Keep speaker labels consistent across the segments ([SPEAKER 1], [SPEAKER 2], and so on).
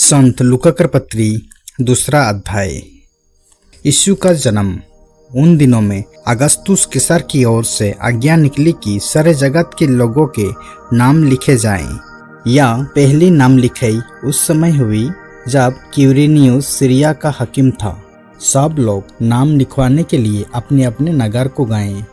[SPEAKER 1] संत लूका की पत्री दूसरा अध्याय। यीशु का जन्म। उन दिनों में अगस्तुस कैसर की ओर से आज्ञा निकली कि सारे जगत के लोगों के नाम लिखे जाएं। या पहली नाम लिखाई उस समय हुई जब क्यूरिनियुस सीरिया का हाकिम था। सब लोग नाम लिखवाने के लिए अपने अपने नगर को गए।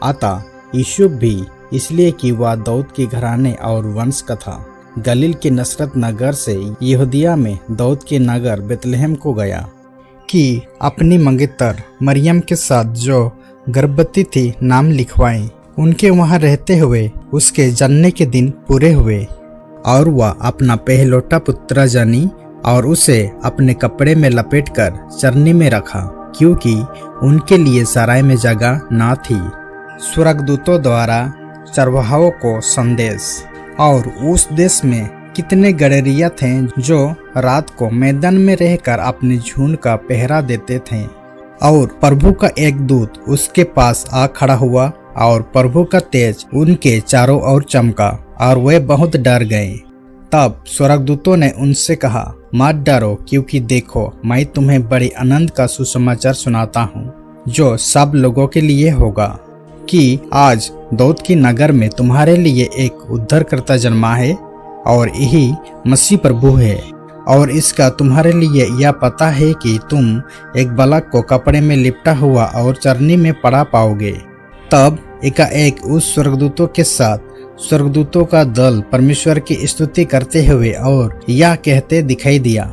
[SPEAKER 1] अतः यीशु भी, इसलिए कि वह दाऊद के घराने और वंश का था, गलील के नसरत नगर से यहूदिया में दाऊद के नगर बेतलहम को गया कि अपनी मंगेतर मरियम के साथ जो गर्भवती थी नाम लिखवाएं। उनके वहां रहते हुए उसके जन्म के दिन पूरे हुए और वह अपना पहलौठा पुत्र जानी और उसे अपने कपड़े में लपेटकर चरनी में रखा, क्योंकि उनके लिए सराय में जगह न थी। स्वर्गदूतों द्वारा चरवाहों को संदेश। और उस देश में कितने गडरिया थे जो रात को मैदान में रहकर अपने झुंड का पहरा देते थे। और प्रभु का एक दूत उसके पास आ खड़ा हुआ और प्रभु का तेज उनके चारों ओर चमका और वे बहुत डर गए। तब स्वर्गदूतों ने उनसे कहा, मत डरो, क्योंकि देखो मैं तुम्हें बड़ी आनंद का सुसमाचार सुनाता हूँ, जो सब लोगों के लिए होगा, कि आज दाऊद की नगर में तुम्हारे लिए एक उद्धारकर्ता जन्मा है और यही मसीह प्रभु है। और इसका तुम्हारे लिए यह पता है कि तुम एक बालक को कपड़े में लिपटा हुआ और चरनी में पड़ा पाओगे। तब एकाएक उस स्वर्गदूतों के साथ स्वर्गदूतों का दल परमेश्वर की स्तुति करते हुए और यह कहते दिखाई दिया,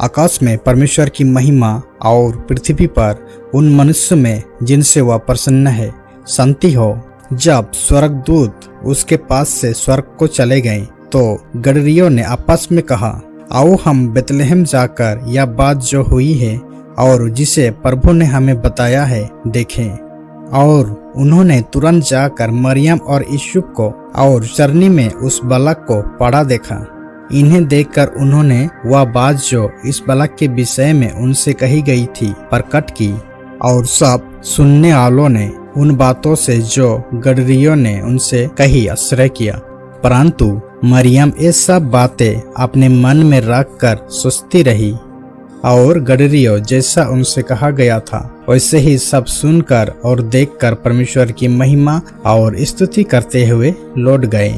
[SPEAKER 1] आकाश में परमेश्वर की महिमा और पृथ्वी पर उन मनुष्य में जिनसे वह प्रसन्न है शांति हो। जब स्वर्गदूत उसके पास से स्वर्ग को चले गए तो गडरियों ने आपस में कहा, आओ हम बेतलहम जाकर यह बात जो हुई है और जिसे प्रभु ने हमें बताया है देखें। और उन्होंने तुरंत जाकर मरियम और यूसुफ को और चरनी में उस बालक को पड़ा देखा। इन्हें देखकर उन्होंने वह बात जो इस बालक के विषय में उनसे कही गई थी प्रकट की। और सब सुनने वालों ने उन बातों से जो गडरियों ने उनसे कही आश्चर्य किया। परंतु मरियम ये सब बातें अपने मन में रख कर सोचती रही। और गडरियों जैसा उनसे कहा गया था वैसे ही सब सुनकर और देखकर परमेश्वर की महिमा और स्तुति करते हुए लौट गए।